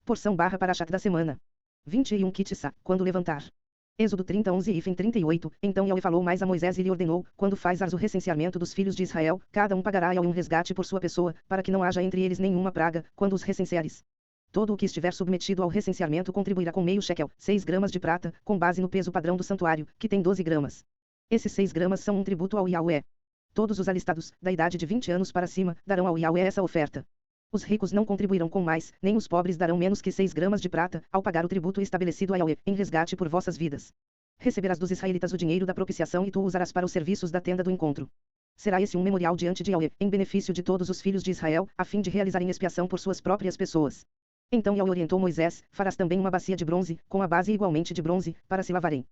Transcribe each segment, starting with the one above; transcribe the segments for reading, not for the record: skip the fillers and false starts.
Porção barra Parashat da semana. 21 Kitsa, quando levantar. Êxodo 30, 11 e 38. Então Yahweh falou mais a Moisés e lhe ordenou: quando fazes o recenseamento dos filhos de Israel, cada um pagará a Yahweh um resgate por sua pessoa, para que não haja entre eles nenhuma praga, quando os recenseares. Todo o que estiver submetido ao recenseamento contribuirá com meio shekel, 6 gramas de prata, com base no peso padrão do santuário, que tem 12 gramas. Esses 6 gramas são um tributo ao Yahweh. Todos os alistados, da idade de 20 anos para cima, darão ao Yahweh essa oferta. Os ricos não contribuirão com mais, nem os pobres darão menos que 6 gramas de prata, ao pagar o tributo estabelecido a Yahweh, em resgate por vossas vidas. Receberás dos israelitas o dinheiro da propiciação e tu o usarás para os serviços da tenda do encontro. Será esse um memorial diante de Yahweh, em benefício de todos os filhos de Israel, a fim de realizarem expiação por suas próprias pessoas. Então Yahweh orientou Moisés: farás também uma bacia de bronze, com a base igualmente de bronze, para se lavarem.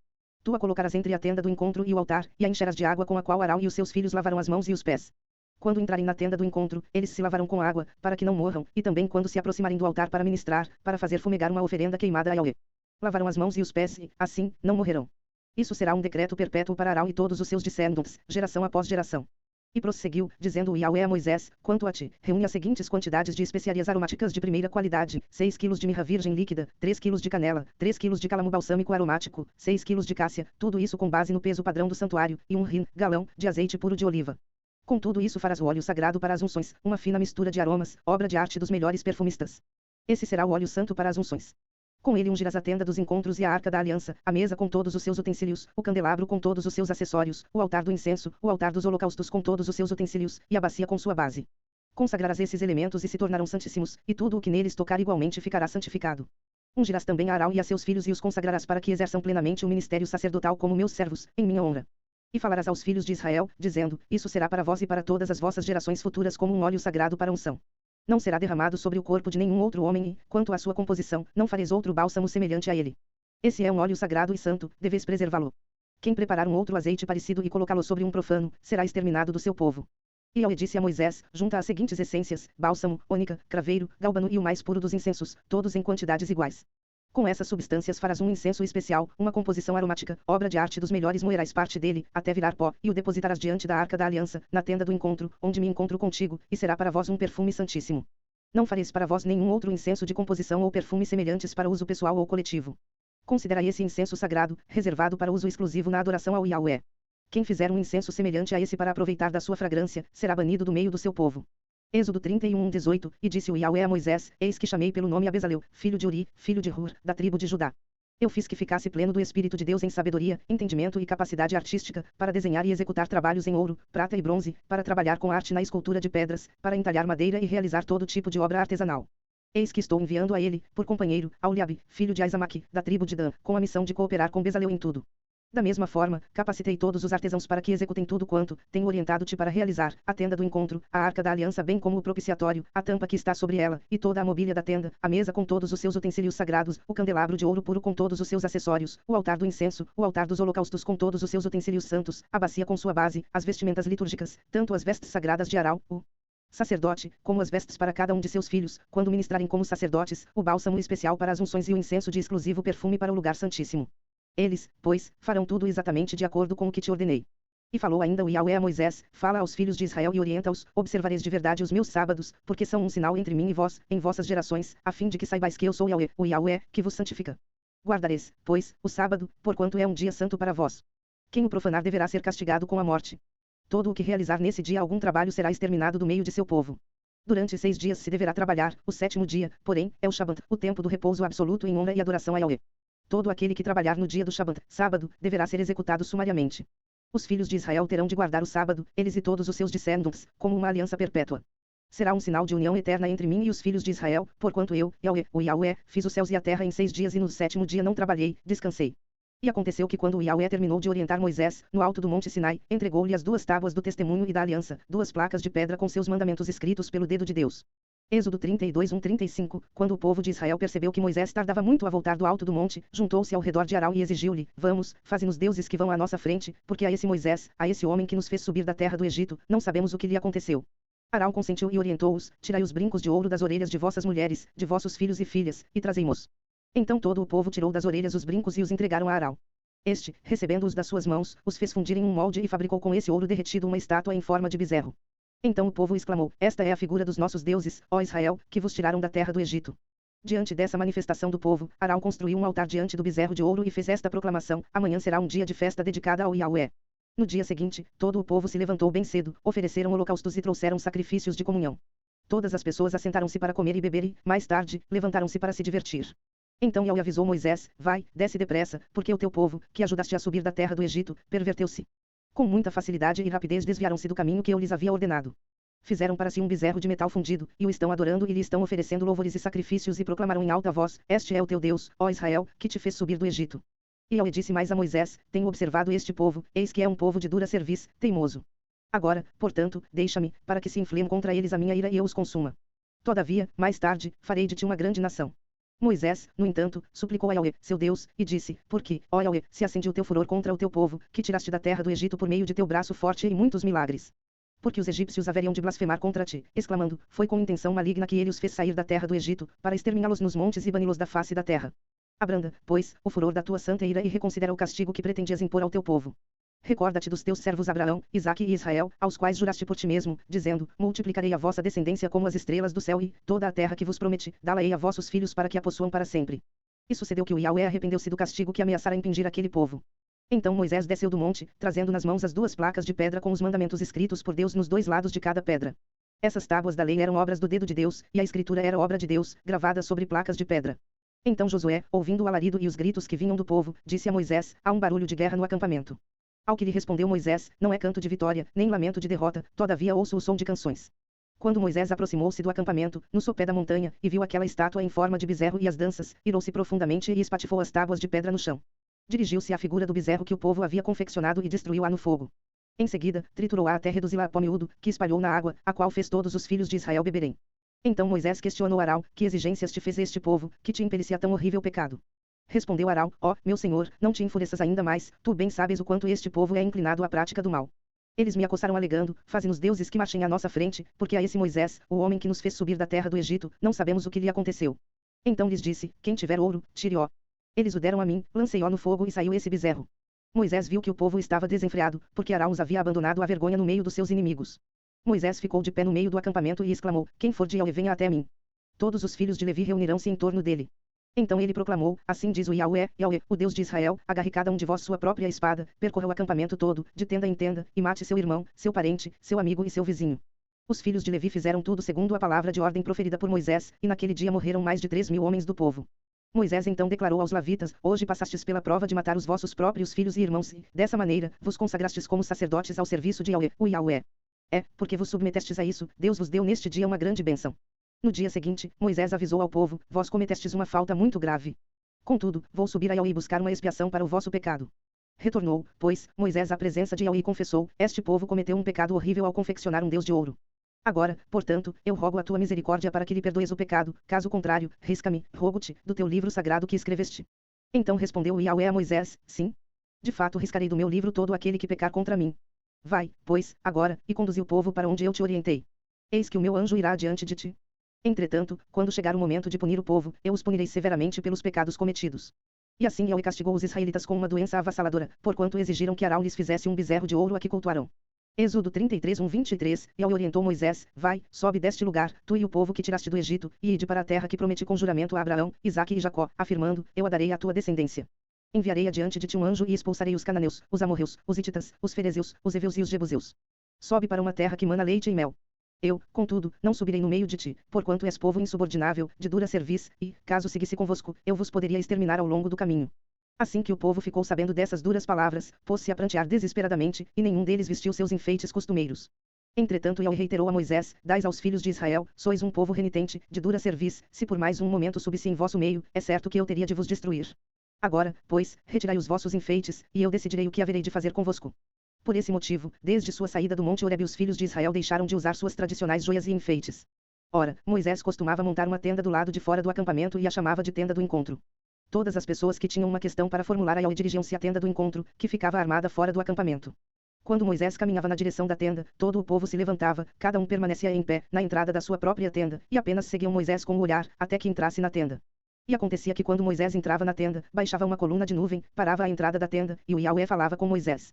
Tu a colocarás entre a tenda do encontro e o altar, e a encherás de água com a qual Arão e os seus filhos lavarão as mãos e os pés. Quando entrarem na tenda do encontro, eles se lavarão com água, para que não morram, e também quando se aproximarem do altar para ministrar, para fazer fumegar uma oferenda queimada a Yahweh. Lavarão as mãos e os pés e, assim, não morrerão. Isso será um decreto perpétuo para Arão e todos os seus descendentes, geração após geração. E prosseguiu, dizendo Yahweh a Moisés: quanto a ti, reúne as seguintes quantidades de especiarias aromáticas de primeira qualidade: 6 kg de mirra virgem líquida, 3 kg de canela, 3 kg de cálamo balsâmico aromático, 6 kg de cássia, tudo isso com base no peso padrão do santuário, e um galão, de azeite puro de oliva. Com tudo isso farás o óleo sagrado para as unções, uma fina mistura de aromas, obra de arte dos melhores perfumistas. Esse será o óleo santo para as unções. Com ele ungirás a tenda dos encontros e a arca da aliança, a mesa com todos os seus utensílios, o candelabro com todos os seus acessórios, o altar do incenso, o altar dos holocaustos com todos os seus utensílios, e a bacia com sua base. Consagrarás esses elementos e se tornarão santíssimos, e tudo o que neles tocar igualmente ficará santificado. Ungirás também a Arão e a seus filhos e os consagrarás para que exerçam plenamente o ministério sacerdotal como meus servos, em minha honra. E falarás aos filhos de Israel, dizendo: isso será para vós e para todas as vossas gerações futuras como um óleo sagrado para unção. Não será derramado sobre o corpo de nenhum outro homem e, quanto à sua composição, não fareis outro bálsamo semelhante a ele. Esse é um óleo sagrado e santo, deveis preservá-lo. Quem preparar um outro azeite parecido e colocá-lo sobre um profano, será exterminado do seu povo. E Yahweh disse a Moisés: junta as seguintes essências: bálsamo, ônica, craveiro, gálbano e o mais puro dos incensos, todos em quantidades iguais. Com essas substâncias farás um incenso especial, uma composição aromática, obra de arte dos melhores, moerás parte dele, até virar pó, e o depositarás diante da arca da aliança, na tenda do encontro, onde me encontro contigo, e será para vós um perfume santíssimo. Não fareis para vós nenhum outro incenso de composição ou perfume semelhantes para uso pessoal ou coletivo. Considerai esse incenso sagrado, reservado para uso exclusivo na adoração ao Yahweh. Quem fizer um incenso semelhante a esse para aproveitar da sua fragrância, será banido do meio do seu povo. Êxodo 31, 18, e disse o Yahweh a Moisés: eis que chamei pelo nome a Bezalel, filho de Uri, filho de Hur, da tribo de Judá. Eu fiz que ficasse pleno do Espírito de Deus em sabedoria, entendimento e capacidade artística, para desenhar e executar trabalhos em ouro, prata e bronze, para trabalhar com arte na escultura de pedras, para entalhar madeira e realizar todo tipo de obra artesanal. Eis que estou enviando a ele, por companheiro, Aholiabe, filho de Aizamaque, da tribo de Dan, com a missão de cooperar com Bezalel em tudo. Da mesma forma, capacitei todos os artesãos para que executem tudo quanto tenho orientado-te para realizar: a tenda do encontro, a arca da aliança bem como o propiciatório, a tampa que está sobre ela, e toda a mobília da tenda, a mesa com todos os seus utensílios sagrados, o candelabro de ouro puro com todos os seus acessórios, o altar do incenso, o altar dos holocaustos com todos os seus utensílios santos, a bacia com sua base, as vestimentas litúrgicas, tanto as vestes sagradas de Arão, o sacerdote, como as vestes para cada um de seus filhos, quando ministrarem como sacerdotes, o bálsamo especial para as unções e o incenso de exclusivo perfume para o lugar santíssimo. Eles, pois, farão tudo exatamente de acordo com o que te ordenei. E falou ainda o Yahweh a Moisés: fala aos filhos de Israel e orienta-os: observareis de verdade os meus sábados, porque são um sinal entre mim e vós, em vossas gerações, a fim de que saibais que eu sou Yahweh, o Yahweh, que vos santifica. Guardareis, pois, o sábado, porquanto é um dia santo para vós. Quem o profanar deverá ser castigado com a morte. Todo o que realizar nesse dia algum trabalho será exterminado do meio de seu povo. Durante 6 dias se deverá trabalhar, o 7º dia, porém, é o Shabat, o tempo do repouso absoluto em honra e adoração a Yahweh. Todo aquele que trabalhar no dia do Shabat, sábado, deverá ser executado sumariamente. Os filhos de Israel terão de guardar o sábado, eles e todos os seus descendentes, como uma aliança perpétua. Será um sinal de união eterna entre mim e os filhos de Israel, porquanto eu, Yahweh, o Yahweh, fiz os céus e a terra em 6 dias e no 7º dia não trabalhei, descansei. E aconteceu que quando o Yahweh terminou de orientar Moisés, no alto do monte Sinai, entregou-lhe as 2 tábuas do testemunho e da aliança, 2 placas de pedra com seus mandamentos escritos pelo dedo de Deus. Êxodo 32, 1-35, quando o povo de Israel percebeu que Moisés tardava muito a voltar do alto do monte, juntou-se ao redor de Arão e exigiu-lhe: vamos, faze-nos deuses que vão à nossa frente, porque a esse Moisés, a esse homem que nos fez subir da terra do Egito, não sabemos o que lhe aconteceu. Arão consentiu e orientou-os: tirai os brincos de ouro das orelhas de vossas mulheres, de vossos filhos e filhas, e trazei-mos. Então todo o povo tirou das orelhas os brincos e os entregaram a Arão. Este, recebendo-os das suas mãos, os fez fundir em um molde e fabricou com esse ouro derretido uma estátua em forma de bezerro. Então o povo exclamou: esta é a figura dos nossos deuses, ó Israel, que vos tiraram da terra do Egito. Diante dessa manifestação do povo, Arão construiu um altar diante do bezerro de ouro e fez esta proclamação: amanhã será um dia de festa dedicada ao Yahweh. No dia seguinte, todo o povo se levantou bem cedo, ofereceram holocaustos e trouxeram sacrifícios de comunhão. Todas as pessoas assentaram-se para comer e beber e, mais tarde, levantaram-se para se divertir. Então Yahweh avisou Moisés: vai, desce depressa, porque o teu povo, que ajudaste a subir da terra do Egito, perverteu-se. Com muita facilidade e rapidez desviaram-se do caminho que eu lhes havia ordenado. Fizeram para si um bezerro de metal fundido, e o estão adorando e lhe estão oferecendo louvores e sacrifícios e proclamaram em alta voz: este é o teu Deus, ó Israel, que te fez subir do Egito. E Yahweh disse mais a Moisés: tenho observado este povo, eis que é um povo de dura cerviz, teimoso. Agora, portanto, deixa-me, para que se inflame contra eles a minha ira e eu os consuma. Todavia, mais tarde, farei de ti uma grande nação. Moisés, no entanto, suplicou a Yahweh, seu Deus, e disse: porque, ó Yahweh, se acende o teu furor contra o teu povo, que tiraste da terra do Egito por meio de teu braço forte e muitos milagres. Porque os egípcios haveriam de blasfemar contra ti, exclamando: foi com intenção maligna que ele os fez sair da terra do Egito, para exterminá-los nos montes e bani-los da face da terra. Abranda, pois, o furor da tua santa ira e reconsidera o castigo que pretendias impor ao teu povo. Recorda-te dos teus servos Abraão, Isaque e Israel, aos quais juraste por ti mesmo, dizendo: multiplicarei a vossa descendência como as estrelas do céu e, toda a terra que vos prometi, dá-la-ei a vossos filhos para que a possuam para sempre. E sucedeu que o Yahweh arrependeu-se do castigo que ameaçara impingir aquele povo. Então Moisés desceu do monte, trazendo nas mãos as duas placas de pedra com os mandamentos escritos por Deus nos dois lados de cada pedra. Essas tábuas da lei eram obras do dedo de Deus, e a escritura era obra de Deus, gravada sobre placas de pedra. Então Josué, ouvindo o alarido e os gritos que vinham do povo, disse a Moisés: há um barulho de guerra no acampamento. Ao que lhe respondeu Moisés: não é canto de vitória, nem lamento de derrota, todavia ouço o som de canções. Quando Moisés aproximou-se do acampamento, no sopé da montanha, e viu aquela estátua em forma de bezerro e as danças, irou-se profundamente e espatifou as tábuas de pedra no chão. Dirigiu-se à figura do bezerro que o povo havia confeccionado e destruiu-a no fogo. Em seguida, triturou-a até reduzi-la a pó miúdo, que espalhou na água, a qual fez todos os filhos de Israel beberem. Então Moisés questionou Arão: que exigências te fez este povo, que te impelicia a tão horrível pecado? Respondeu Arão: ó, meu senhor, não te enfureças ainda mais, tu bem sabes o quanto este povo é inclinado à prática do mal. Eles me acossaram alegando: faze-nos deuses que marchem à nossa frente, porque a esse Moisés, o homem que nos fez subir da terra do Egito, não sabemos o que lhe aconteceu. Então lhes disse: quem tiver ouro, tire-o. Eles o deram a mim, lancei-o no fogo e saiu esse bezerro. Moisés viu que o povo estava desenfreado, porque Arão os havia abandonado à vergonha no meio dos seus inimigos. Moisés ficou de pé no meio do acampamento e exclamou: quem for de Yahweh venha até mim. Todos os filhos de Levi reunirão-se em torno dele. Então ele proclamou: assim diz o Yahweh, Yahweh, o Deus de Israel, agarre cada um de vós sua própria espada, percorra o acampamento todo, de tenda em tenda, e mate seu irmão, seu parente, seu amigo e seu vizinho. Os filhos de Levi fizeram tudo segundo a palavra de ordem proferida por Moisés, e naquele dia morreram mais de 3.000 homens do povo. Moisés então declarou aos levitas: hoje passastes pela prova de matar os vossos próprios filhos e irmãos, e, dessa maneira, vos consagrastes como sacerdotes ao serviço de Yahweh, o Yahweh. É, porque vos submetestes a isso, Deus vos deu neste dia uma grande bênção. No dia seguinte, Moisés avisou ao povo: vós cometestes uma falta muito grave. Contudo, vou subir a Yahweh e buscar uma expiação para o vosso pecado. Retornou, pois, Moisés à presença de Yahweh e confessou: este povo cometeu um pecado horrível ao confeccionar um Deus de ouro. Agora, portanto, eu rogo a tua misericórdia para que lhe perdoes o pecado, caso contrário, risca-me, rogo-te, do teu livro sagrado que escreveste. Então respondeu o Yahweh a Moisés: sim. De fato riscarei do meu livro todo aquele que pecar contra mim. Vai, pois, agora, e conduzi o povo para onde eu te orientei. Eis que o meu anjo irá diante de ti. Entretanto, quando chegar o momento de punir o povo, eu os punirei severamente pelos pecados cometidos. E assim Yahweh castigou os israelitas com uma doença avassaladora, porquanto exigiram que Arão lhes fizesse um bezerro de ouro a que cultuarão. Êxodo 33:1-23, Yahweh orientou Moisés: vai, sobe deste lugar, tu e o povo que tiraste do Egito, e ide para a terra que prometi com juramento a Abraão, Isaque e Jacó, afirmando: eu a darei à tua descendência. Enviarei adiante de ti um anjo e expulsarei os cananeus, os amorreus, os hititas, os ferezeus, os heveus e os jebuseus. Sobe para uma terra que mana leite e mel. Eu, contudo, não subirei no meio de ti, porquanto és povo insubordinável, de dura cerviz, e, caso seguisse convosco, eu vos poderia exterminar ao longo do caminho. Assim que o povo ficou sabendo dessas duras palavras, pôs-se a prantear desesperadamente, e nenhum deles vestiu seus enfeites costumeiros. Entretanto Yahweh reiterou a Moisés: dais aos filhos de Israel, sois um povo renitente, de dura cerviz, se por mais um momento subisse em vosso meio, é certo que eu teria de vos destruir. Agora, pois, retirai os vossos enfeites, e eu decidirei o que haverei de fazer convosco. Por esse motivo, desde sua saída do monte Horebe os filhos de Israel deixaram de usar suas tradicionais joias e enfeites. Ora, Moisés costumava montar uma tenda do lado de fora do acampamento e a chamava de tenda do encontro. Todas as pessoas que tinham uma questão para formular a Yahweh dirigiam-se à tenda do encontro, que ficava armada fora do acampamento. Quando Moisés caminhava na direção da tenda, todo o povo se levantava, cada um permanecia em pé, na entrada da sua própria tenda, e apenas seguiam Moisés com o olhar, até que entrasse na tenda. E acontecia que quando Moisés entrava na tenda, baixava uma coluna de nuvem, parava à entrada da tenda, e o Yahweh falava com Moisés.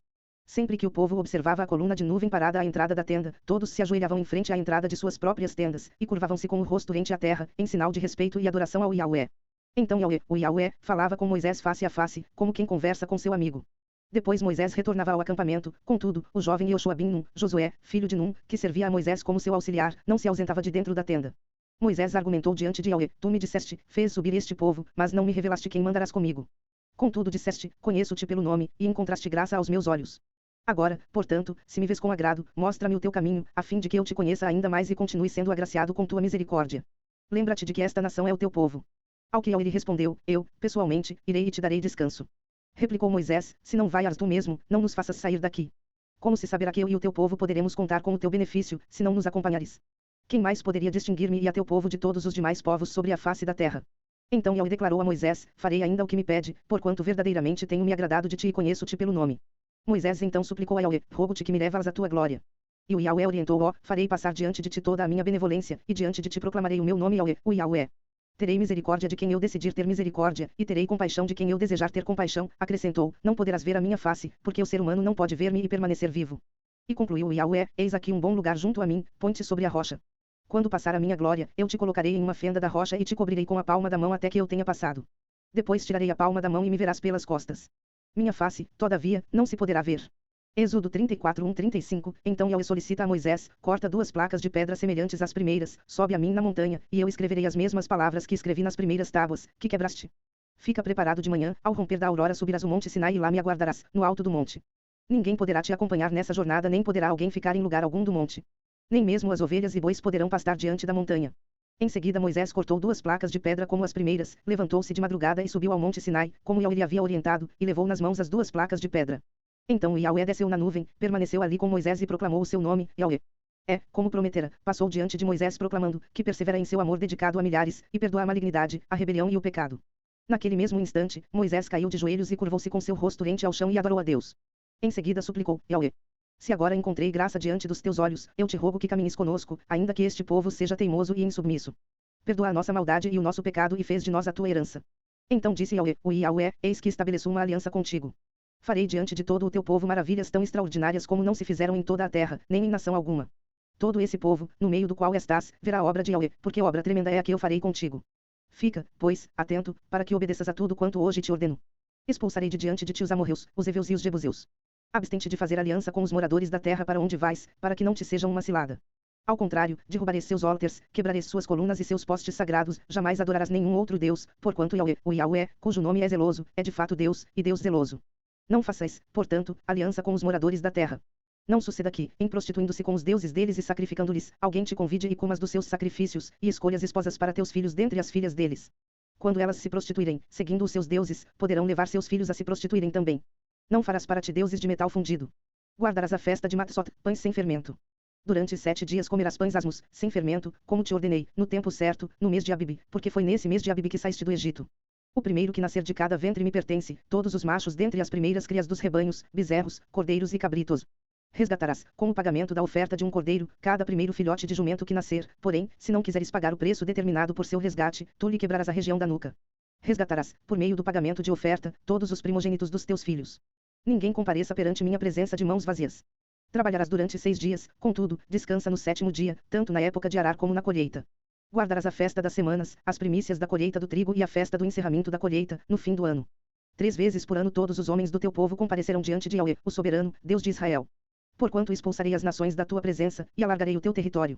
Sempre que o povo observava a coluna de nuvem parada à entrada da tenda, todos se ajoelhavam em frente à entrada de suas próprias tendas, e curvavam-se com o rosto rente à terra, em sinal de respeito e adoração ao Yahweh. Então Yahweh, o Yahweh, falava com Moisés face a face, como quem conversa com seu amigo. Depois Moisés retornava ao acampamento, contudo, o jovem Yoshua bin Nun, Josué, filho de Nun, que servia a Moisés como seu auxiliar, não se ausentava de dentro da tenda. Moisés argumentou diante de Yahweh: Tu me disseste, fez subir este povo, mas não me revelaste quem mandarás comigo. Contudo disseste, conheço-te pelo nome, e encontraste graça aos meus olhos. Agora, portanto, se me vês com agrado, mostra-me o teu caminho, a fim de que eu te conheça ainda mais e continue sendo agraciado com tua misericórdia. Lembra-te de que esta nação é o teu povo. Ao que Yahweh lhe respondeu: Eu, pessoalmente, irei e te darei descanso. Replicou Moisés: Se não vais tu mesmo, não nos faças sair daqui. Como se saberá que eu e o teu povo poderemos contar com o teu benefício, se não nos acompanhares? Quem mais poderia distinguir-me e a teu povo de todos os demais povos sobre a face da terra? Então Yahweh declarou a Moisés: Farei ainda o que me pede, porquanto verdadeiramente tenho me agradado de ti e conheço-te pelo nome. Moisés então suplicou a Yahweh: Rogo-te que me levas a tua glória. E o Yahweh orientou: Ó, farei passar diante de ti toda a minha benevolência, e diante de ti proclamarei o meu nome Yahweh, o Yahweh. Terei misericórdia de quem eu decidir ter misericórdia, e terei compaixão de quem eu desejar ter compaixão, acrescentou, não poderás ver a minha face, porque o ser humano não pode ver-me e permanecer vivo. E concluiu o Yahweh: Eis aqui um bom lugar junto a mim, põe-te sobre a rocha. Quando passar a minha glória, eu te colocarei em uma fenda da rocha e te cobrirei com a palma da mão até que eu tenha passado. Depois tirarei a palma da mão e me verás pelas costas. Minha face, todavia, não se poderá ver. Êxodo 34:1-35. Então Yahweh solicita a Moisés: Corta 2 placas de pedra semelhantes às primeiras, sobe a mim na montanha, e eu escreverei as mesmas palavras que escrevi nas primeiras tábuas, que quebraste. Fica preparado de manhã, ao romper da aurora subirás o monte Sinai e lá me aguardarás, no alto do monte. Ninguém poderá te acompanhar nessa jornada nem poderá alguém ficar em lugar algum do monte. Nem mesmo as ovelhas e bois poderão pastar diante da montanha. Em seguida Moisés cortou 2 placas de pedra como as primeiras, levantou-se de madrugada e subiu ao monte Sinai, como Yahweh lhe havia orientado, e levou nas mãos as 2 placas de pedra. Então o Yahweh desceu na nuvem, permaneceu ali com Moisés e proclamou o seu nome, Yahweh. Como prometera, passou diante de Moisés proclamando, que persevera em seu amor dedicado a milhares, e perdoa a malignidade, a rebelião e o pecado. Naquele mesmo instante, Moisés caiu de joelhos e curvou-se com seu rosto rente ao chão e adorou a Deus. Em seguida suplicou, Yahweh. Se agora encontrei graça diante dos teus olhos, eu te rogo que caminhes conosco, ainda que este povo seja teimoso e insubmisso. Perdoa a nossa maldade e o nosso pecado e fez de nós a tua herança. Então disse Yahweh, o Yahweh, eis que estabeleço uma aliança contigo. Farei diante de todo o teu povo maravilhas tão extraordinárias como não se fizeram em toda a terra, nem em nação alguma. Todo esse povo, no meio do qual estás, verá a obra de Yahweh, porque obra tremenda é a que eu farei contigo. Fica, pois, atento, para que obedeças a tudo quanto hoje te ordeno. Expulsarei de diante de ti os amorreus, os heveus e os jebuseus. Abstente de fazer aliança com os moradores da terra para onde vais, para que não te sejam uma cilada. Ao contrário, derrubarei seus altars, quebrarei suas colunas e seus postes sagrados, jamais adorarás nenhum outro Deus, porquanto Yahweh, o Yahweh, cujo nome é zeloso, é de fato Deus, e Deus zeloso. Não façais, portanto, aliança com os moradores da terra. Não suceda que, em prostituindo-se com os deuses deles e sacrificando-lhes, alguém te convide e comas dos seus sacrifícios, e escolhas esposas para teus filhos dentre as filhas deles. Quando elas se prostituírem, seguindo os seus deuses, poderão levar seus filhos a se prostituírem também. Não farás para ti deuses de metal fundido. Guardarás a festa de Matsot, pães sem fermento. Durante 7 dias comerás pães asmos, sem fermento, como te ordenei, no tempo certo, no mês de Abibe, porque foi nesse mês de Abibe que saíste do Egito. O primeiro que nascer de cada ventre me pertence, todos os machos dentre as primeiras crias dos rebanhos, bezerros, cordeiros e cabritos. Resgatarás, como pagamento da oferta de um cordeiro, cada primeiro filhote de jumento que nascer, porém, se não quiseres pagar o preço determinado por seu resgate, tu lhe quebrarás a região da nuca. Resgatarás, por meio do pagamento de oferta, todos os primogênitos dos teus filhos. Ninguém compareça perante minha presença de mãos vazias. Trabalharás durante 6 dias, contudo, descansa no 7º dia, tanto na época de arar como na colheita. Guardarás a festa das semanas, as primícias da colheita do trigo e a festa do encerramento da colheita, no fim do ano. 3 vezes por ano todos os homens do teu povo comparecerão diante de Yahweh, o soberano, Deus de Israel. Porquanto expulsarei as nações da tua presença, e alargarei o teu território.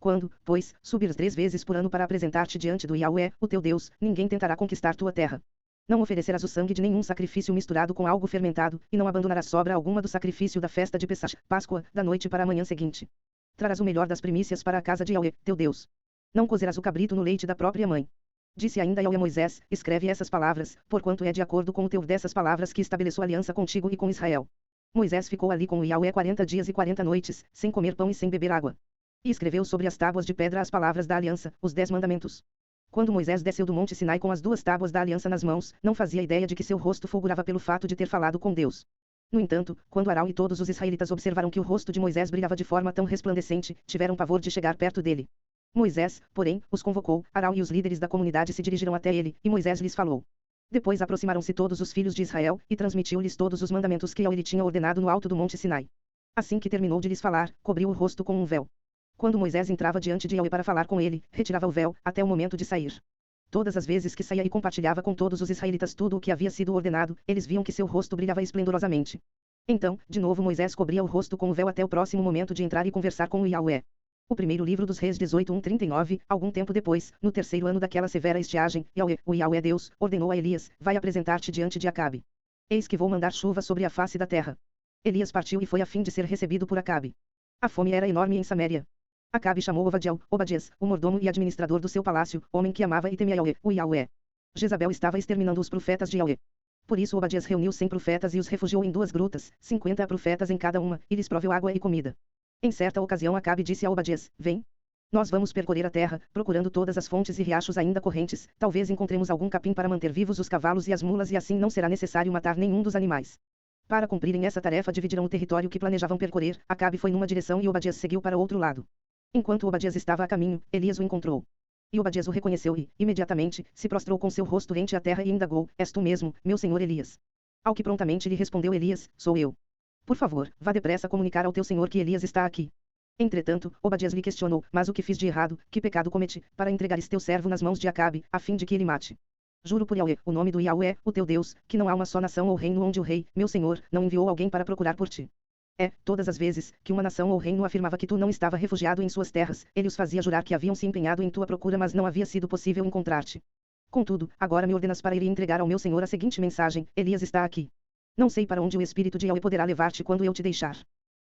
Quando, pois, subires 3 vezes por ano para apresentar-te diante do Yahweh, o teu Deus, ninguém tentará conquistar tua terra. Não oferecerás o sangue de nenhum sacrifício misturado com algo fermentado, e não abandonarás sobra alguma do sacrifício da festa de Pessach, Páscoa, da noite para a manhã seguinte. Trarás o melhor das primícias para a casa de Yahweh, teu Deus. Não cozerás o cabrito no leite da própria mãe. Disse ainda Yahweh a Moisés, escreve essas palavras, porquanto é de acordo com o teu dessas palavras que estabeleço aliança contigo e com Israel. Moisés ficou ali com o Yahweh 40 dias e 40 noites, sem comer pão e sem beber água. E escreveu sobre as tábuas de pedra as palavras da aliança, os 10 mandamentos. Quando Moisés desceu do monte Sinai com as 2 tábuas da aliança nas mãos, não fazia ideia de que seu rosto fulgurava pelo fato de ter falado com Deus. No entanto, quando Arão e todos os israelitas observaram que o rosto de Moisés brilhava de forma tão resplandecente, tiveram pavor de chegar perto dele. Moisés, porém, os convocou, Arão e os líderes da comunidade se dirigiram até ele, e Moisés lhes falou. Depois aproximaram-se todos os filhos de Israel, e transmitiu-lhes todos os mandamentos que Yahweh lhe tinha ordenado no alto do monte Sinai. Assim que terminou de lhes falar, cobriu o rosto com um véu. Quando Moisés entrava diante de Yahweh para falar com ele, retirava o véu, até o momento de sair. Todas as vezes que saía e compartilhava com todos os israelitas tudo o que havia sido ordenado, eles viam que seu rosto brilhava esplendorosamente. Então, de novo Moisés cobria o rosto com o véu até o próximo momento de entrar e conversar com o Yahweh. O primeiro livro dos Reis 18:1-39, algum tempo depois, no terceiro ano daquela severa estiagem, Yahweh, o Yahweh Deus, ordenou a Elias, vai apresentar-te diante de Acabe. Eis que vou mandar chuva sobre a face da terra. Elias partiu e foi a fim de ser recebido por Acabe. A fome era enorme em Saméria. Acabe chamou Obadias, o mordomo e administrador do seu palácio, homem que amava e temia Yahweh, o Yahweh. Jezabel estava exterminando os profetas de Yahweh. Por isso Obadias reuniu 100 profetas e os refugiou em 2 grutas, 50 profetas em cada uma, e lhes proveu água e comida. Em certa ocasião Acabe disse a Obadias, vem. Nós vamos percorrer a terra, procurando todas as fontes e riachos ainda correntes, talvez encontremos algum capim para manter vivos os cavalos e as mulas e assim não será necessário matar nenhum dos animais. Para cumprirem essa tarefa dividiram o território que planejavam percorrer, Acabe foi numa direção e Obadias seguiu para outro lado. Enquanto Obadias estava a caminho, Elias o encontrou. E Obadias o reconheceu e, imediatamente, se prostrou com seu rosto rente à terra e indagou, és tu mesmo, meu senhor Elias? Ao que prontamente lhe respondeu Elias, sou eu. Por favor, vá depressa comunicar ao teu senhor que Elias está aqui. Entretanto, Obadias lhe questionou, mas o que fiz de errado, que pecado cometi, para entregares teu servo nas mãos de Acabe, a fim de que ele mate? Juro por Yahweh, o nome do Yahweh, o teu Deus, que não há uma só nação ou reino onde o rei, meu senhor, não enviou alguém para procurar por ti. Todas as vezes, que uma nação ou reino afirmava que tu não estava refugiado em suas terras, ele os fazia jurar que haviam se empenhado em tua procura mas não havia sido possível encontrar-te. Contudo, agora me ordenas para ir e entregar ao meu senhor a seguinte mensagem, Elias está aqui. Não sei para onde o espírito de Yahweh poderá levar-te quando eu te deixar.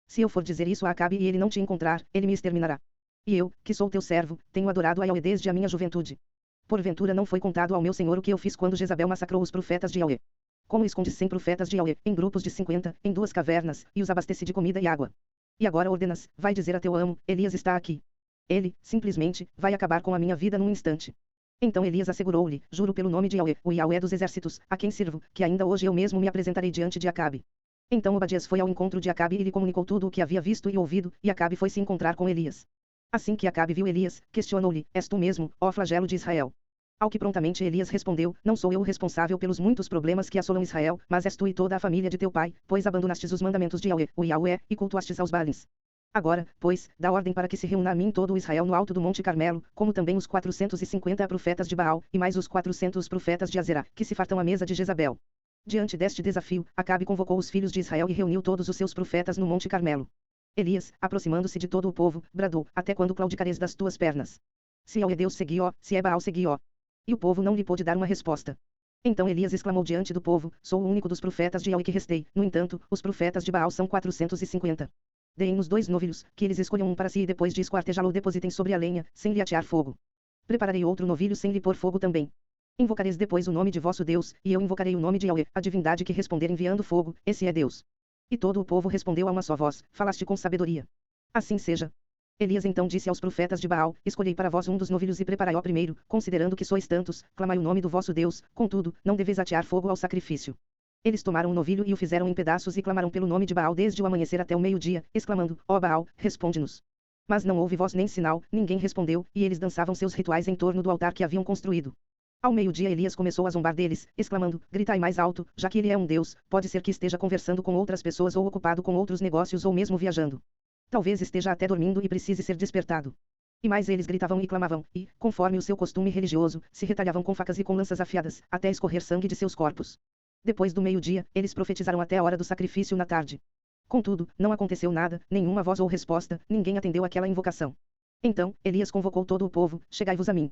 Se eu for dizer isso a Acabe e ele não te encontrar, ele me exterminará. E eu, que sou teu servo, tenho adorado a Yahweh desde a minha juventude. Porventura não foi contado ao meu senhor o que eu fiz quando Jezabel massacrou os profetas de Yahweh. Como escondi 100 profetas de Yahweh, em grupos de 50, em 2 cavernas, e os abasteci de comida e água. E agora ordenas, vai dizer a teu amo, Elias está aqui. Ele, simplesmente, vai acabar com a minha vida num instante. Então Elias assegurou-lhe, juro pelo nome de Yahweh, o Yahweh dos exércitos, a quem sirvo, que ainda hoje eu mesmo me apresentarei diante de Acabe. Então Obadias foi ao encontro de Acabe e lhe comunicou tudo o que havia visto e ouvido, e Acabe foi se encontrar com Elias. Assim que Acabe viu Elias, questionou-lhe, és tu mesmo, ó flagelo de Israel? Ao que prontamente Elias respondeu, não sou eu o responsável pelos muitos problemas que assolam Israel, mas és tu e toda a família de teu pai, pois abandonastes os mandamentos de Yahweh, o Yahweh, e cultuastes aos Baalins. Agora, pois, dá ordem para que se reúna a mim todo o Israel no alto do monte Carmelo, como também os 450 profetas de Baal, e mais os 400 profetas de Azerá, que se fartam à mesa de Jezabel. Diante deste desafio, Acabe convocou os filhos de Israel e reuniu todos os seus profetas no monte Carmelo. Elias, aproximando-se de todo o povo, bradou, até quando claudicareis das tuas pernas? Se Yahweh Deus segui, ó, se é Baal segui, ó. E o povo não lhe pôde dar uma resposta. Então Elias exclamou diante do povo, sou o único dos profetas de Yahweh que restei, no entanto, os profetas de Baal são 450. Deem-nos 2 novilhos, que eles escolham um para si e depois de esquartejá-lo depositem sobre a lenha, sem lhe atear fogo. Prepararei outro novilho sem lhe pôr fogo também. Invocareis depois o nome de vosso Deus, e eu invocarei o nome de Yahweh, a divindade que responder enviando fogo, esse é Deus. E todo o povo respondeu a uma só voz, falaste com sabedoria. Assim seja. Elias então disse aos profetas de Baal, escolhei para vós um dos novilhos e preparai-o primeiro, considerando que sois tantos, clamai o nome do vosso Deus, contudo, não deveis atear fogo ao sacrifício. Eles tomaram o novilho e o fizeram em pedaços e clamaram pelo nome de Baal desde o amanhecer até o meio-dia, exclamando, ó Baal, responde-nos. Mas não houve voz nem sinal, ninguém respondeu, e eles dançavam seus rituais em torno do altar que haviam construído. Ao meio-dia Elias começou a zombar deles, exclamando, gritai mais alto, já que ele é um Deus, pode ser que esteja conversando com outras pessoas ou ocupado com outros negócios ou mesmo viajando. Talvez esteja até dormindo e precise ser despertado. E mais eles gritavam e clamavam, e, conforme o seu costume religioso, se retalhavam com facas e com lanças afiadas, até escorrer sangue de seus corpos. Depois do meio-dia, eles profetizaram até a hora do sacrifício na tarde. Contudo, não aconteceu nada, nenhuma voz ou resposta, ninguém atendeu àquela invocação. Então, Elias convocou todo o povo, chegai-vos a mim.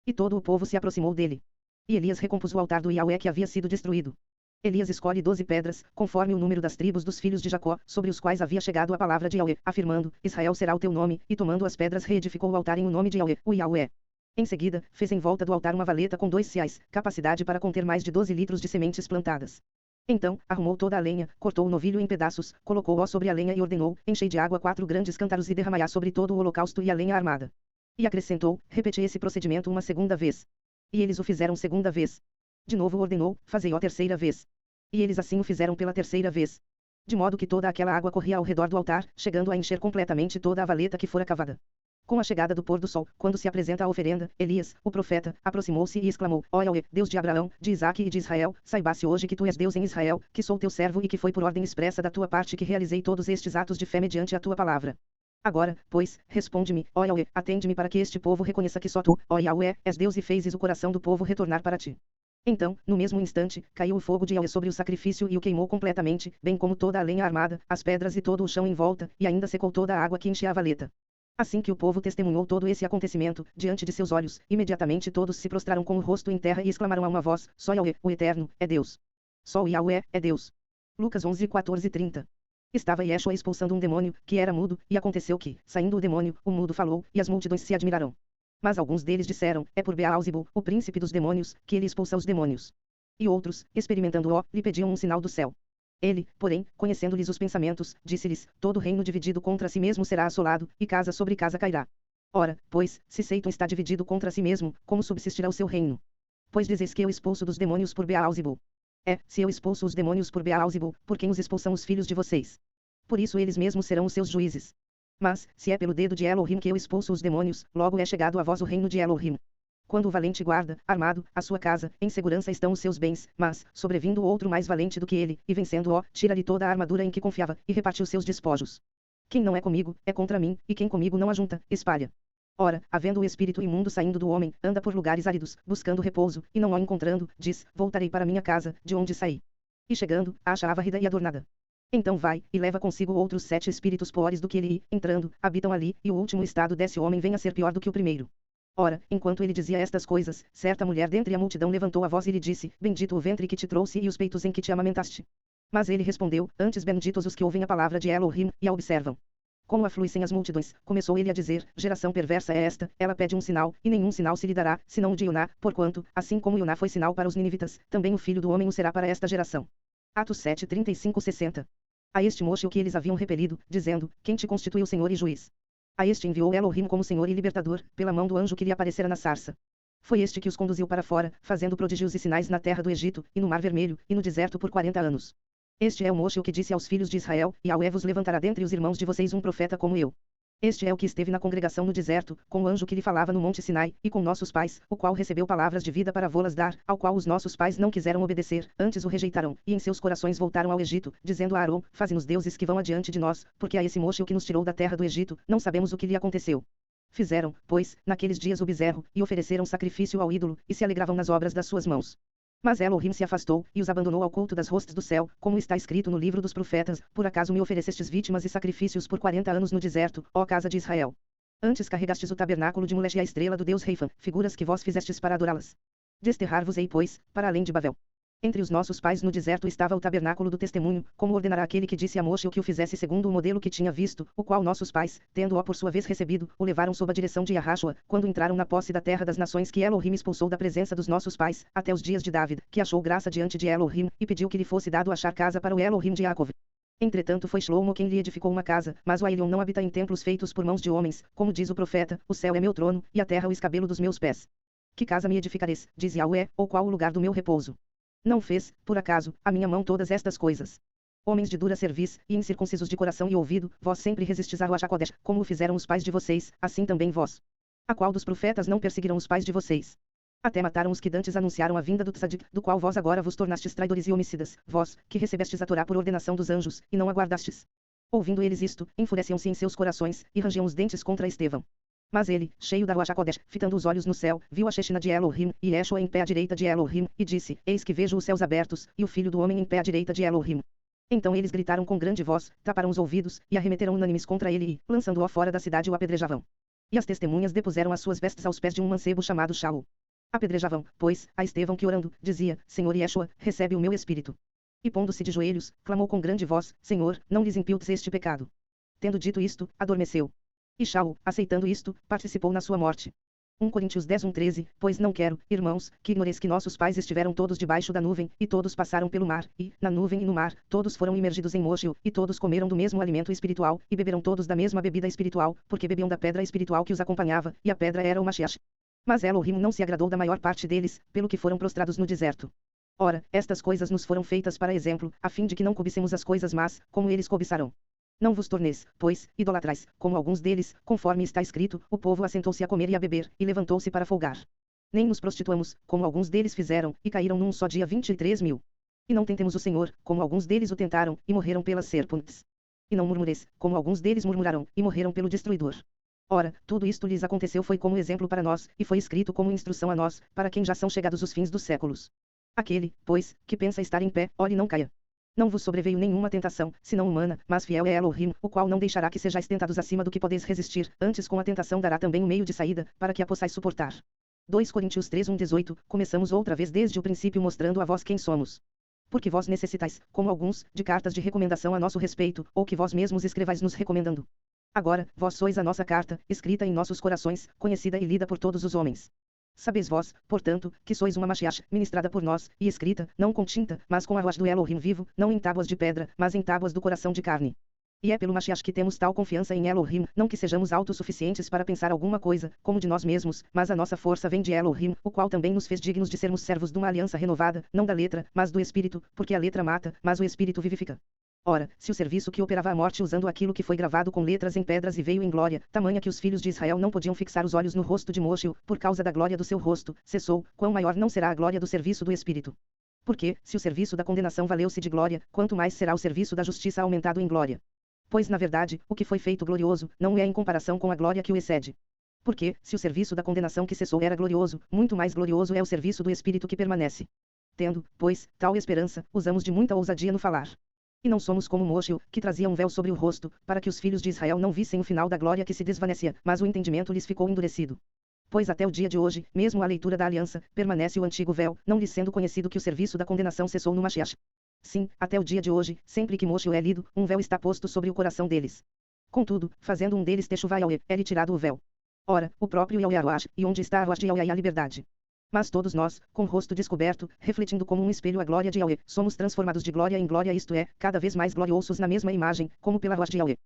E todo o povo se aproximou dele. E Elias recompôs o altar do Yahweh que havia sido destruído. Elias escolhe 12 pedras, conforme o número das tribos dos filhos de Jacó, sobre os quais havia chegado a palavra de Yahweh, afirmando, Israel será o teu nome, e tomando as pedras reedificou o altar em o nome de Yahweh, o Yahweh. Em seguida, fez em volta do altar uma valeta com 2 siais, capacidade para conter mais de 12 litros de sementes plantadas. Então, arrumou toda a lenha, cortou o novilho em pedaços, colocou-o sobre a lenha e ordenou, enchei de água 4 grandes cântaros e derramai-a sobre todo o holocausto e a lenha armada. E acrescentou, repeti esse procedimento uma segunda vez. E eles o fizeram segunda vez. De novo ordenou, fazei-o terceira vez. E eles assim o fizeram pela terceira vez. De modo que toda aquela água corria ao redor do altar, chegando a encher completamente toda a valeta que fora cavada. Com a chegada do pôr do sol, quando se apresenta a oferenda, Elias, o profeta, aproximou-se e exclamou: Ó Yahweh, Deus de Abraão, de Isaque e de Israel, saiba-se hoje que tu és Deus em Israel, que sou teu servo e que foi por ordem expressa da tua parte que realizei todos estes atos de fé mediante a tua palavra. Agora, pois, responde-me, ó Yahweh, atende-me para que este povo reconheça que só tu, ó Yahweh, és Deus e fezes o coração do povo retornar para ti. Então, no mesmo instante, caiu o fogo de Yahweh sobre o sacrifício e o queimou completamente, bem como toda a lenha armada, as pedras e todo o chão em volta, e ainda secou toda a água que enchia a valeta. Assim que o povo testemunhou todo esse acontecimento, diante de seus olhos, imediatamente todos se prostraram com o rosto em terra e exclamaram a uma voz: Só Yahweh, o Eterno, é Deus. Só o Yahweh é Deus. Lucas 11:14-30. Estava Yeshua expulsando um demônio, que era mudo, e aconteceu que, saindo o demônio, o mudo falou, e as multidões se admiraram. Mas alguns deles disseram: É por Beelzebul, o príncipe dos demônios, que ele expulsa os demônios. E outros, experimentando-o, lhe pediam um sinal do céu. Ele, porém, conhecendo-lhes os pensamentos, disse-lhes: Todo reino dividido contra si mesmo será assolado, e casa sobre casa cairá. Ora, pois, se Satan está dividido contra si mesmo, como subsistirá o seu reino? Pois dizeis que eu expulso dos demônios por Beelzebul. Se eu expulso os demônios por Beelzebul, por quem os expulsam os filhos de vocês? Por isso eles mesmos serão os seus juízes. Mas, se é pelo dedo de Elohim que eu expulso os demônios, logo é chegado a vós o reino de Elohim. Quando o valente guarda, armado, a sua casa, em segurança estão os seus bens, mas, sobrevindo outro mais valente do que ele, e vencendo-o, tira-lhe toda a armadura em que confiava, e reparte os seus despojos. Quem não é comigo, é contra mim, e quem comigo não ajunta, espalha. Ora, havendo o espírito imundo saindo do homem, anda por lugares áridos, buscando repouso, e não o encontrando, diz: Voltarei para minha casa, de onde saí. E chegando, acha-a varrida e adornada. Então vai, e leva consigo outros 7 espíritos piores do que ele e, entrando, habitam ali, e o último estado desse homem vem a ser pior do que o primeiro. Ora, enquanto ele dizia estas coisas, certa mulher dentre a multidão levantou a voz e lhe disse: Bendito o ventre que te trouxe e os peitos em que te amamentaste. Mas ele respondeu: Antes benditos os que ouvem a palavra de Elohim, e a observam. Como afluíssem as multidões, começou ele a dizer: Geração perversa é esta, ela pede um sinal, e nenhum sinal se lhe dará, senão o de Ioná, porquanto, assim como Ioná foi sinal para os ninivitas, também o filho do homem o será para esta geração. Atos 7:35-60. A este moche o que eles haviam repelido, dizendo: Quem te constituiu Senhor e juiz? A este enviou Elohim como Senhor e Libertador, pela mão do anjo que lhe aparecera na sarça. Foi este que os conduziu para fora, fazendo prodígios e sinais na terra do Egito, e no Mar Vermelho, e no deserto por 40 anos. Este é o moche o que disse aos filhos de Israel: Yahweh vos levantará dentre os irmãos de vocês um profeta como eu. Este é o que esteve na congregação no deserto, com o anjo que lhe falava no monte Sinai, e com nossos pais, o qual recebeu palavras de vida para vô-las dar, ao qual os nossos pais não quiseram obedecer, antes o rejeitaram, e em seus corações voltaram ao Egito, dizendo a Arão: Faze-nos deuses que vão adiante de nós, porque a esse moche o que nos tirou da terra do Egito, não sabemos o que lhe aconteceu. Fizeram, pois, naqueles dias o bezerro, e ofereceram sacrifício ao ídolo, e se alegravam nas obras das suas mãos. Mas Elohim se afastou, e os abandonou ao culto das hostes do céu, como está escrito no livro dos profetas: Por acaso me oferecestes vítimas e sacrifícios por 40 anos no deserto, ó casa de Israel? Antes carregastes o tabernáculo de Molech e a estrela do deus Reifan, figuras que vós fizestes para adorá-las. Desterrar-vos-ei, pois, para além de Babel. Entre os nossos pais no deserto estava o tabernáculo do testemunho, como ordenará aquele que disse a Moxe o que o fizesse segundo o modelo que tinha visto, o qual nossos pais, tendo-o por sua vez recebido, o levaram sob a direção de Yahashua, quando entraram na posse da terra das nações que Elohim expulsou da presença dos nossos pais, até os dias de David, que achou graça diante de Elohim, e pediu que lhe fosse dado achar casa para o Elohim de Jacob. Entretanto foi Shlomo quem lhe edificou uma casa, mas o Ailion não habita em templos feitos por mãos de homens, como diz o profeta: O céu é meu trono, e a terra o escabelo dos meus pés. Que casa me edificareis, diz Yahweh, ou qual o lugar do meu repouso? Não fez, por acaso, a minha mão todas estas coisas? Homens de dura cerviz, e incircuncisos de coração e ouvido, vós sempre resistis a Ruach HaKodesh, como o fizeram os pais de vocês, assim também vós. A qual dos profetas não perseguiram os pais de vocês? Até mataram os que dantes anunciaram a vinda do Tzadik, do qual vós agora vos tornastes traidores e homicidas, vós, que recebestes a Torá por ordenação dos anjos, e não aguardastes. Ouvindo eles isto, enfureciam-se em seus corações, e rangiam os dentes contra Estevão. Mas ele, cheio da Ruach HaKodesh, fitando os olhos no céu, viu a Shechina de Elohim, e Yeshua em pé à direita de Elohim, e disse: Eis que vejo os céus abertos, e o Filho do Homem em pé à direita de Elohim. Então eles gritaram com grande voz, taparam os ouvidos, e arremeteram unânimes contra ele e, lançando-o fora da cidade, o apedrejavam. E as testemunhas depuseram as suas vestes aos pés de um mancebo chamado Shaul. Apedrejavam, pois, a Estevão que orando, dizia: Senhor Yeshua, recebe o meu espírito. E pondo-se de joelhos, clamou com grande voz: Senhor, não lhes imputes este pecado. Tendo dito isto, adormeceu. E Shaul, aceitando isto, participou na sua morte. 1 Coríntios 10:13, Pois não quero, irmãos, que ignoreis que nossos pais estiveram todos debaixo da nuvem, e todos passaram pelo mar, e, na nuvem e no mar, todos foram imergidos em Moshio, e todos comeram do mesmo alimento espiritual, e beberam todos da mesma bebida espiritual, porque bebiam da pedra espiritual que os acompanhava, e a pedra era o Mashiach. Mas Elohim não se agradou da maior parte deles, pelo que foram prostrados no deserto. Ora, estas coisas nos foram feitas para exemplo, a fim de que não cobicemos as coisas más, como eles cobiçaram. Não vos torneis, pois, idolatrais, como alguns deles, conforme está escrito, o povo assentou-se a comer e a beber, e levantou-se para folgar. Nem nos prostituamos, como alguns deles fizeram, e caíram num só dia 23.000. E não tentemos o Senhor, como alguns deles o tentaram, e morreram pelas serpentes. E não murmureis, como alguns deles murmuraram, e morreram pelo destruidor. Ora, tudo isto lhes aconteceu foi como exemplo para nós, e foi escrito como instrução a nós, para quem já são chegados os fins dos séculos. Aquele, pois, que pensa estar em pé, ore e não caia. Não vos sobreveio nenhuma tentação, senão humana, mas fiel é Elohim, o qual não deixará que sejais tentados acima do que podeis resistir, antes com a tentação dará também um meio de saída, para que a possais suportar. 2 Coríntios 3:18, começamos outra vez desde o princípio mostrando a vós quem somos. Porque vós necessitais, como alguns, de cartas de recomendação a nosso respeito, ou que vós mesmos escrevais nos recomendando. Agora, vós sois a nossa carta, escrita em nossos corações, conhecida e lida por todos os homens. Sabeis vós, portanto, que sois uma Mashiach, ministrada por nós, e escrita, não com tinta, mas com a voz do Elohim vivo, não em tábuas de pedra, mas em tábuas do coração de carne. E é pelo Mashiach que temos tal confiança em Elohim, não que sejamos autossuficientes para pensar alguma coisa, como de nós mesmos, mas a nossa força vem de Elohim, o qual também nos fez dignos de sermos servos de uma aliança renovada, não da letra, mas do Espírito, porque a letra mata, mas o Espírito vivifica. Ora, se o serviço que operava a morte usando aquilo que foi gravado com letras em pedras e veio em glória, tamanha que os filhos de Israel não podiam fixar os olhos no rosto de Moshe, por causa da glória do seu rosto, cessou, quão maior não será a glória do serviço do Espírito? Porque, se o serviço da condenação valeu-se de glória, quanto mais será o serviço da justiça aumentado em glória? Pois na verdade, o que foi feito glorioso, não é em comparação com a glória que o excede. Porque, se o serviço da condenação que cessou era glorioso, muito mais glorioso é o serviço do Espírito que permanece. Tendo, pois, tal esperança, usamos de muita ousadia no falar. E não somos como Moshe, que trazia um véu sobre o rosto, para que os filhos de Israel não vissem o final da glória que se desvanecia, mas o entendimento lhes ficou endurecido. Pois até o dia de hoje, mesmo a leitura da aliança, permanece o antigo véu, não lhes sendo conhecido que o serviço da condenação cessou no Mashiach. Sim, até o dia de hoje, sempre que Moshe é lido, um véu está posto sobre o coração deles. Contudo, fazendo um deles Teshuvah Yahweh, é-lhe tirado o véu. Ora, o próprio Yahweh Aruach, e onde está Aruach de Yahweh a liberdade. Mas todos nós, com o rosto descoberto, refletindo como um espelho a glória de Yahweh, somos transformados de glória em glória, isto é, cada vez mais gloriosos na mesma imagem, como pela Ruach de Yahweh.